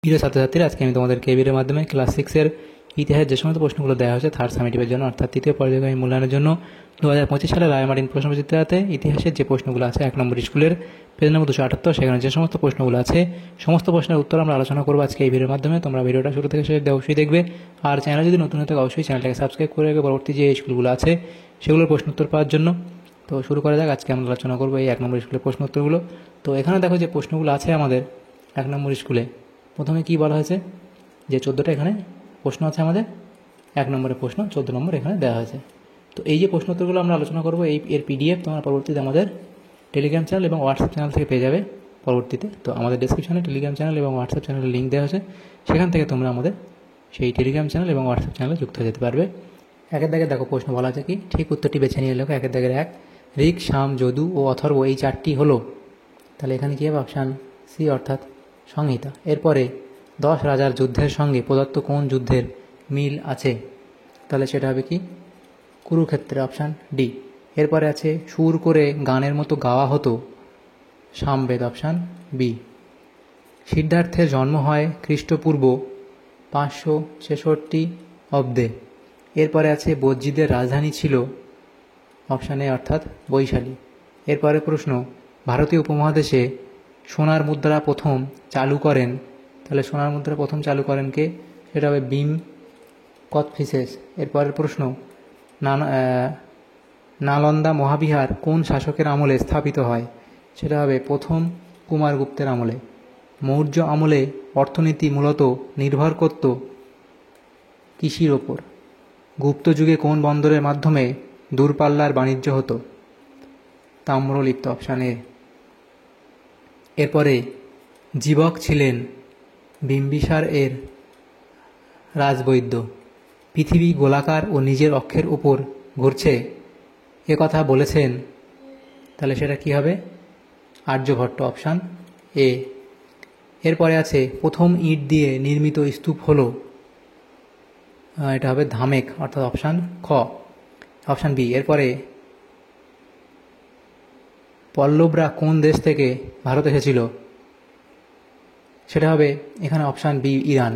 প্রিয় ছাত্রছাত্রীরা, আজকে আমি তোমাদেরকে এই ভিডিওর মাধ্যমে ক্লাস 6-এর ইতিহাসের যে সমস্ত প্রশ্নগুলো দেওয়া হয়েছে থার্ড সামেটিভের জন্য অর্থাৎ তৃতীয় পর্যায়ক্রমিক মূল্যায়নের জন্য 2025 সালে রায়মার্টিন প্রশ্নবিচিত্রাতে ইতিহাসের যে প্রশ্নগুলো আছে 1 নম্বর স্কুলের পেজ নম্বর 278, সেখানে যে সমস্ত প্রশ্নগুলো আছে সমস্ত প্রশ্নের উত্তর আমরা আলোচনা করবো আজকে এই ভিডিওর মাধ্যমে। তোমরা ভিডিওটা শুরু থেকে শেষ অবশ্যই দেখবে, আর চ্যানেলে যদি নতুন হতে অবশ্যই চ্যানেলটাকে সাবস্ক্রাইব করে রাখবে পরবর্তী যে স্কুলগুলো আছে সেগুলোর প্রশ্ন উত্তর পাওয়ার জন্য। তো শুরু করা যাক, আজকে আমরা আলোচনা করবো এই 1 নম্বর স্কুলের প্রশ্ন উত্তরগুলো। তো এখানে দেখো যে প্রশ্নগুলো আছে আমাদের 1 নম্বর স্কুলে, প্রথমে কি বলা হয়েছে যে 14টা এখানে প্রশ্ন আছে আমাদের, 1 নম্বরের প্রশ্ন 14 নম্বর এখানে দেওয়া হয়েছে। তো এই যে প্রশ্ন উত্তরগুলো আমরা আলোচনা করবো এর পিডিএফ তোমরা পরবর্তীতে আমাদের টেলিগ্রাম চ্যানেল এবং হোয়াটসঅ্যাপ চ্যানেল থেকে পেয়ে যাবে পরবর্তীতে। তো আমাদের ডেসক্রিপশনে টেলিগ্রাম চ্যানেল এবং হোয়াটসঅ্যাপ চ্যানেলের লিঙ্ক দেওয়া আছে, সেখান থেকে তোমরা আমাদের সেই টেলিগ্রাম চ্যানেল এবং হোয়াটসঅ্যাপ চ্যানেলে যুক্ত হয়ে যেতে পারবে। একের দাগে দেখো প্রশ্ন বলা আছে কি, ঠিক উত্তরটি বেছে নিয়ে লেখো। 1 দাগের 1, ঋক, সাম, যদু ও অথর্ব এই 4টি হলো, তাহলে এখানে কী হবে? অপশান সি অর্থাৎ সংহিতা। এরপরে 10 রাজার যুদ্ধের সঙ্গে প্রদত্ত কোন যুদ্ধের মিল আছে? তাহলে সেটা হবে কি? কুরুক্ষেত্রে, অপশান ডি। এরপরে আছে সুর করে গানের মতো গাওয়া হতো, সামবেদ, অপশান বি। সিদ্ধার্থের জন্ম হয় খ্রিস্টপূর্ব 566 অব্দে। এরপরে আছে বজ্জীদের রাজধানী ছিল, অপশান এ অর্থাৎ বৈশালী। এরপরে প্রশ্ন, ভারতীয় উপমহাদেশে সোনার মুদ্রা প্রথম চালু করেন, তাহলে সোনার মুদ্রা প্রথম চালু করেন কে? সেটা হবে বিম কথফিসেস। এরপরের প্রশ্ন, নালন্দা মহাবিহার কোন শাসকের আমলে স্থাপিত হয়? সেটা হবে প্রথম কুমারগুপ্তের আমলে। মৌর্য আমলে অর্থনীতি মূলত নির্ভর করত কৃষির ওপর। গুপ্ত যুগে কোন বন্দরের মাধ্যমে দূরপাল্লার বাণিজ্য হতো? Tamralipta, option A. এরপরে জীবক ছিলেন বিম্বিসার এর রাজবৈদ্য। পৃথিবী গোলাকার ও নিজের অক্ষের উপর ঘুরছে এ কথা বলেছেন, তাহলে সেটা কি হবে? Aryabhata, option A. এরপরে আছে প্রথম ইট দিয়ে নির্মিত স্তূপ হলো, এটা হবে ধামেক অর্থাৎ অপশান খ, অপশান বি। এরপরে পল্লবরা কোন দেশ থেকে ভারত এসেছিল? সেটা হবে এখানে অপশান বি, ইরান।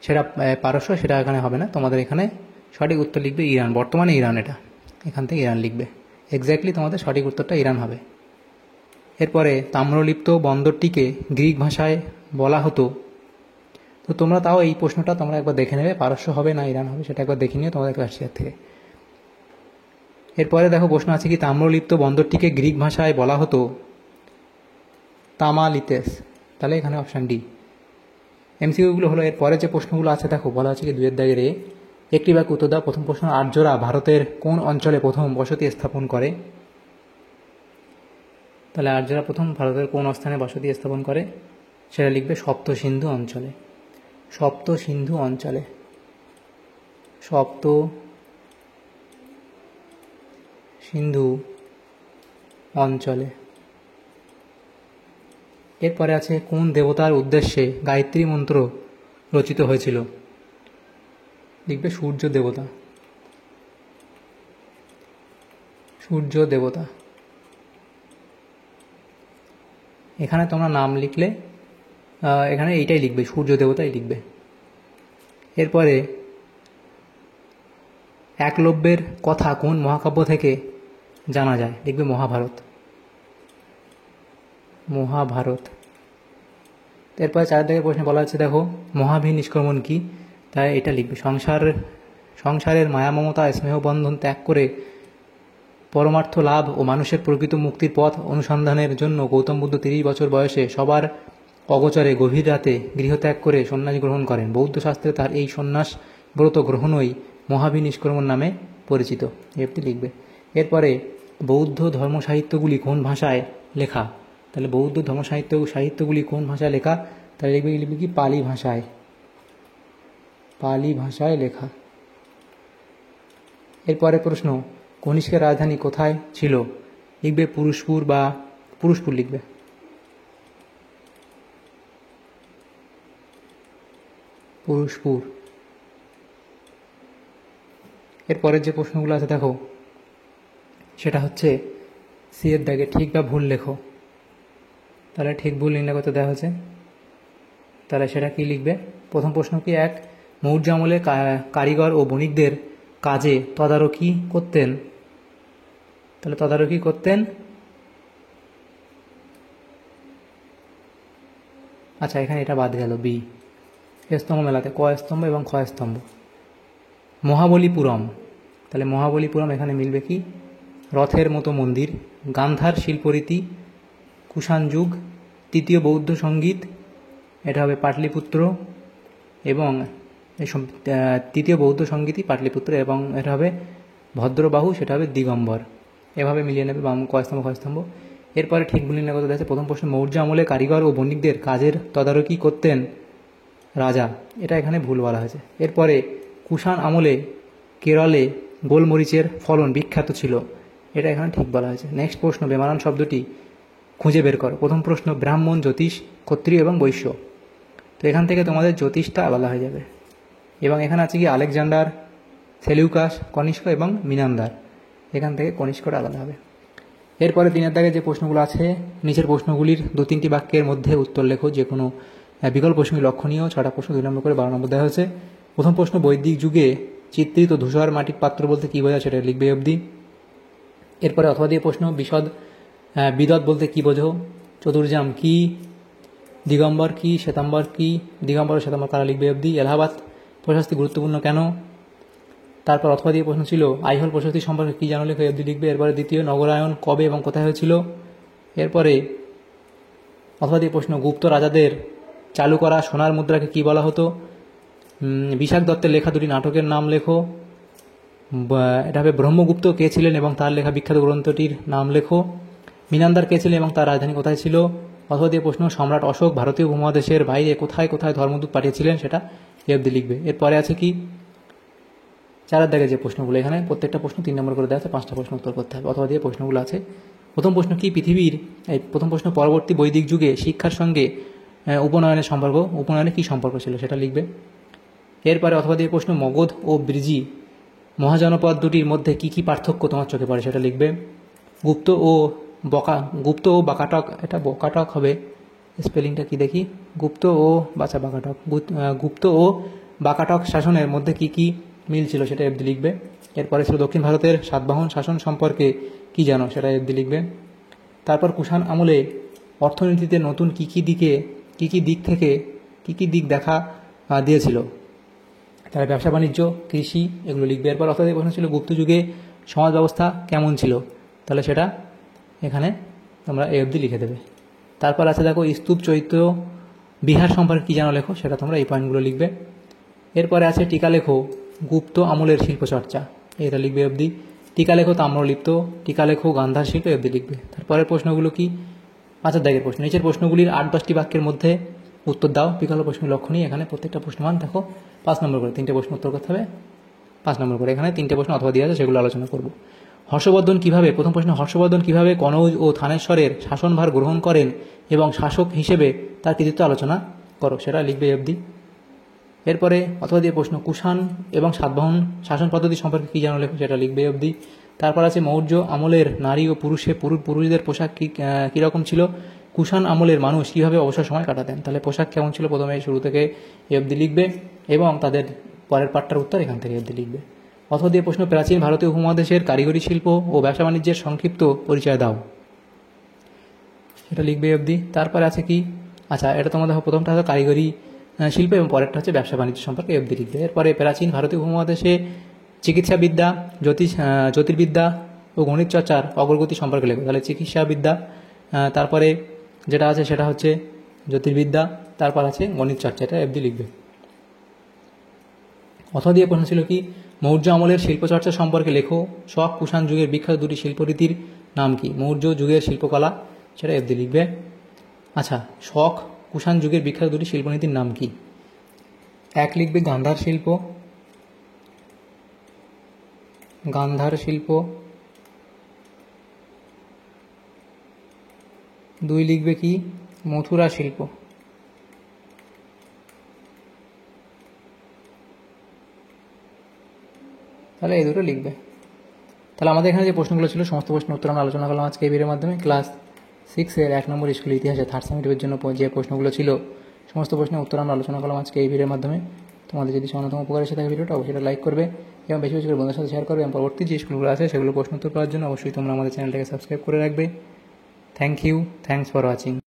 সেটা পারস্য, সেটা এখানে হবে না, তোমাদের এখানে সঠিক উত্তর লিখবে ইরান, বর্তমানে ইরান, এটা এখান থেকে ইরান লিখবে। এক্স্যাক্টলি তোমাদের সঠিক উত্তরটা ইরান হবে। এরপরে তাম্রলিপ্ত বন্দরটিকে গ্রিক ভাষায় বলা হতো, তো তোমরা তাও এই প্রশ্নটা তোমরা একবার দেখে নেবে, পারস্য হবে না ইরান হবে সেটা একবার দেখে নিও তোমাদের ক্লাসিয়ার থেকে। এরপরে দেখো প্রশ্ন আছে কি, তাম্রলিপ্ত বন্দরটিকে গ্রিক ভাষায় বলা হতো তামালিতেস, তাহলে এখানে অপশান ডি। এমসিকিউগুলো হলো। এরপরে যে প্রশ্নগুলো আছে দেখো বলা আছে কি 2 দাগের এ, একটি বাক্যে উত্তর দাও। প্রথম প্রশ্ন, আর্যরা ভারতের কোন অঞ্চলে প্রথম বসতি স্থাপন করে? তাহলে আর্যরা প্রথম ভারতের কোন স্থানে বসতি স্থাপন করে? সেটা লিখবে সপ্ত সিন্ধু অঞ্চলে, সপ্ত সিন্ধু অঞ্চলে, সপ্ত সিন্ধু অঞ্চলে। এরপরে আছে কোন দেবতার উদ্দেশ্যে গায়ত্রী মন্ত্র রচিত হয়েছিল? লিখবে সূর্য দেবতা, সূর্য দেবতা। এখানে তোমরা নাম লিখলে এখানে এইটাই লিখবে, সূর্য দেবতাই লিখবে। এরপরে একলব্যের কথা কোন মহাকাব্য থেকে জানা যায়? লিখবে মহাভারত, মহাভারত। এরপরে 4 দাগের প্রশ্নে বলা হচ্ছে দেখো মহাভীর নিষ্ক্রমণ কি? তাই এটা লিখবে সংসারের মায়া মমতা স্নেহবন্ধন ত্যাগ করে পরমার্থ লাভ ও মানুষের প্রকৃত মুক্তির পথ অনুসন্ধানের জন্য গৌতম বুদ্ধ 30 বছর বয়সে সবার অগোচরে গভীর রাতে গৃহত্যাগ করে সন্ন্যাস গ্রহণ করেন। বৌদ্ধ শাস্ত্রে তার এই সন্ন্যাস ব্রত গ্রহণই মহাভীর নিষ্ক্রমণ নামে পরিচিত, এটি লিখবে। এরপরে বৌদ্ধ ধর্মসাহিত্যগুলি কোন ভাষায় লেখা? তাহলে বৌদ্ধ সাহিত্যগুলি কোন ভাষায় লেখা? তাহলে লিখবে কি পালি ভাষায়, পালি ভাষায় লেখা। এরপরে প্রশ্ন, কনিষ্কের রাজধানী কোথায় ছিল? লিখবে পুরুষপুর বা পুরুষপুর লিখবে। পুরুষপুর। এরপরের যে প্রশ্নগুলো আছে দেখো সেটা হচ্ছে সি এর দাগে ঠিক বা ভুল লেখো। তাহলে ঠিক ভুল নির্ণয় করতে দেওয়া হয়েছে। তাহলে সেটা কি লিখবে? প্রথম প্রশ্ন কি, এক, মৌর্য আমলে কারিগর ও বণিকদের কাজে তদারকি করতেন। তাহলে তদারকি করতেন। আচ্ছা, এখানে এটা বাদ গেল, বি, স্তম্ভ মেলাতে ক স্তম্ভ এবং খ স্তম্ভ। মহাবলীপুরম, তাহলে মহাবলীপুরম এখানে মিলবে কি, রথের মতো মন্দির, গান্ধার শিল্পরীতি, কুষাণ যুগ, তৃতীয় বৌদ্ধ সঙ্গীত, এটা হবে পাটলিপুত্র, এবং তৃতীয় বৌদ্ধ সঙ্গীতই পাটলিপুত্র, এবং এটা হবে ভদ্রবাহু, সেটা হবে দিগম্বর। এভাবে মিলিয়ে নেবে বাম ক স্তম্ভ খ স্তম্ভ। এরপরে ঠিক ভুল নির্ণয় করতে দেখছে। প্রথম প্রশ্ন, মৌর্য আমলে কারিগর ও বণিকদের কাজের তদারকি করতেন রাজা, এটা এখানে ভুল বলা হয়েছে। এরপরে কুষাণ আমলে কেরলে গোলমরিচের ফলন বিখ্যাত ছিল, এটা এখানে ঠিক বলা হয়েছে। নেক্সট প্রশ্ন, বেমানান শব্দটি খুঁজে বের করো। প্রথম প্রশ্ন, ব্রাহ্মণ, জ্যোতিষ, ক্ষত্রিয় এবং বৈশ্য। তো এখান থেকে তোমাদের জ্যোতিষটা আলাদা হয়ে যাবে। এবং এখানে আছে কি, আলেকজান্ডার, সেলিউকাস, কনিষ্ক এবং মিনান্দার। এখান থেকে কনিষ্কটা আলাদা হবে। এরপরে 3 দাগে যে প্রশ্নগুলো আছে, নিচের প্রশ্নগুলির 2-3টি বাক্যের মধ্যে উত্তর লেখো, যে কোনো বিকল্প প্রশ্নই লক্ষণীয়। 6টা প্রশ্ন, 2 নম্বর করে 12 নম্বর দেওয়া হয়েছে। প্রথম প্রশ্ন, বৈদিক যুগে চিত্রিত ধূসর মাটির পাত্র বলতে কী বোঝায়, সেটা লিখবে অবধি। এরপরে অথবা দিয়ে প্রশ্ন, বিদত বলতে কী বোঝো, চতুর্জাম কি, দিগম্বর কি, শ্বেতাম্বর কি, দিগম্বর ও শ্বেতাম্বর কারা, লিখবে অবধি। এলাহাবাদ প্রশস্তি গুরুত্বপূর্ণ কেন। তারপর অথবা দিয়ে প্রশ্ন ছিল, আইহোল প্রশস্তি সম্পর্কে কী জানো, লেখো অবধি লিখবে। এরপরে দ্বিতীয়, নগরায়ন কবে এবং কোথায় হয়েছিল। এরপরে অথবা দিয়ে প্রশ্ন, গুপ্ত রাজাদের চালু করা সোনার মুদ্রাকে কী বলা হতো। বিশাখ দত্তের লেখা 2টি নাটকের নাম লেখো। এটা হবে ব্রহ্মগুপ্ত কে ছিলেন এবং তার লেখা বিখ্যাত গ্রন্থটির নাম লেখো। মিনান্দার কে ছিলেন এবং তার রাজধানী কোথায় ছিল। অথবা দিয়ে প্রশ্ন, সম্রাট অশোক ভারতীয় উপমহাদেশের বাইরে কোথায় কোথায় ধর্মদূত পাঠিয়েছিলেন, সেটা অবধি লিখবে। এরপরে আছে কি, 4 দাগে যে প্রশ্নগুলো, এখানে প্রত্যেকটা প্রশ্ন 3 নম্বর করে দেওয়া আছে, 5টা প্রশ্ন উত্তর করতে হবে। অথবা দিয়ে প্রশ্নগুলো আছে। প্রথম প্রশ্ন কি, প্রথম প্রশ্ন, পরবর্তী বৈদিক যুগে শিক্ষার সঙ্গে উপনয়নের সম্পর্ক, উপনয়নে কী সম্পর্ক ছিল, সেটা লিখবে। এরপরে অথবা দিয়ে প্রশ্ন, মগধ ও ব্রিজি মহাজনপদ দুটির মধ্যে কী কী পার্থক্য তোমার চোখে পড়ে, সেটা লিখবে। গুপ্ত ও বাকাটক, এটা বকাটক হবে, স্পেলিংটা কি দেখি, গুপ্ত ও বাকাটক, গুপ্ত ও বাকাটক শাসনের মধ্যে কী কী মিল ছিল, সেটা অবধি লিখবে। এরপরে ছিল দক্ষিণ ভারতের সাতবাহন শাসন সম্পর্কে কী জানো, সেটা অবধি লিখবে। তারপর কুষাণ আমলে অর্থনীতিতে নতুন কী কী দিক দেখা দিয়েছিল। তারা ব্যবসা বাণিজ্য, কৃষি, এগুলো লিখবে। এরপর অর্থাৎ প্রশ্ন ছিল, গুপ্ত যুগে সমাজ ব্যবস্থা কেমন ছিল, তাহলে সেটা এখানে তোমরা এই অবধি লিখে দেবে। তারপর আছে দেখো, স্তূপ, চৈত্য বিহার সম্পর্কে কী জানো, লেখো, সেটা তোমরা এই পয়েন্টগুলো লিখবে। এরপরে আছে টিকা লেখো, গুপ্ত আমলের শিল্পচর্চা, এটা লিখবে অবধি। টিকা লেখো, তাম্রলিপ্ত, টিকা লেখো, গান্ধার শিল্প, অবধি লিখবে। তারপরের প্রশ্নগুলো কি, 5 দাগের প্রশ্ন, নিচের প্রশ্নগুলির 8-10টি বাক্যের মধ্যে উত্তর দাও। বিকল্প প্রশ্ন লক্ষণীয়, এখানে প্রত্যেকটা প্রশ্নমান দেখো 5 নম্বর করে, 3টে প্রশ্ন উত্তর করতে হবে 5 নম্বর করে। এখানে 3টে প্রশ্ন অথবা দিয়ে আছে, সেগুলো আলোচনা করব। হর্ষবর্ধন কিভাবে, প্রথম প্রশ্ন, হর্ষবর্ধন কিভাবে কনৌজ ও থানেশ্বরের শাসনভার গ্রহণ করেন এবং শাসক হিসেবে তার কৃতিত্ব আলোচনা করো, সেটা লিখবে অবধি। এরপরে অথবা দিয়ে প্রশ্ন, কুষাণ এবং সাতবাহন শাসন পদ্ধতি সম্পর্কে কী জানো, লেখো, সেটা লিখবে অবধি। তারপর আছে মৌর্য আমলের নারী ও পুরুষদের পোশাক কীরকম ছিল। কুষাণ আমলের মানুষ কীভাবে অবসর সময় কাটাতেন, তাহলে পোশাক কেমন ছিল প্রথমে শুরু থেকে অবধি লিখবে, এবং তাদের পরের পাঠটার উত্তর এখান থেকে অবধি লিখবে। অথবা দিয়ে প্রশ্ন, প্রাচীন ভারতীয় উপমহাদেশের কারিগরি শিল্প ও ব্যবসা বাণিজ্যের সংক্ষিপ্ত পরিচয় দাও, এটা লিখবে অবধি। তারপরে আছে কি, আচ্ছা এটা তোমাদের প্রথমটা হলো কারিগরি শিল্প এবং পরেরটা হচ্ছে ব্যবসা বাণিজ্য সম্পর্কে অবধি লিখবে। এরপরে প্রাচীন ভারতীয় উপমহাদেশে চিকিৎসাবিদ্যা, জ্যোতির্বিদ্যা ও গণিত চর্চার অগ্রগতি সম্পর্কে লেখো, তাহলে চিকিৎসাবিদ্যা, তারপরে যেটা আছে সেটা হচ্ছে জ্যোতির্বিদ্যা, তারপর আছে গণিত চর্চা, এটা অবধি লিখবে। অথবা দিয়ে প্রশ্ন ছিল কি, মৌর্য আমলের শিল্পচর্চা সম্পর্কে লেখো। শক কুষাণ যুগের বিখ্যাত 2টি শিল্পরীতির নাম কি, মৌর্য যুগের শিল্পকলা, সেটা অবধি লিখবে। আচ্ছা, শক কুষাণ যুগের বিখ্যাত 2টি শিল্পনীতির নাম কি, 1 লিখবে গান্ধার শিল্প, 2 লিখবে কি, মথুরা শিল্প। তাহলে এই দুটো লিখবে। তাহলে আমাদের এখানে যে প্রশ্নগুলো ছিল সমস্ত প্রশ্ন উত্তর আমরা আলোচনা করলাম আজকে এই ভিডিওর মাধ্যমে। ক্লাস 6-এর 1 নম্বর স্কুল ইতিহাসে থার্ড সামেটিভের জন্য যে প্রশ্নগুলো ছিল সমস্ত প্রশ্নের উত্তর আমরা আলোচনা করলাম আজকে এই ভিডিওর মাধ্যমে। তোমাদের যদি সামান্যতম উপকার এসে থাকে ভিডিওটা অবশ্যই লাইক করবে এবং বেশি বেশি করে বন্ধুদের সাথে শেয়ার করবে এবং পরবর্তী যে স্কুলগুলো আছে সেগুলো প্রশ্ন উত্তর পাওয়ার জন্য অবশ্যই তোমরা আমাদের চ্যানেলটাকে সাবস্ক্রাইব করে রাখবে। Thank you, thanks for watching.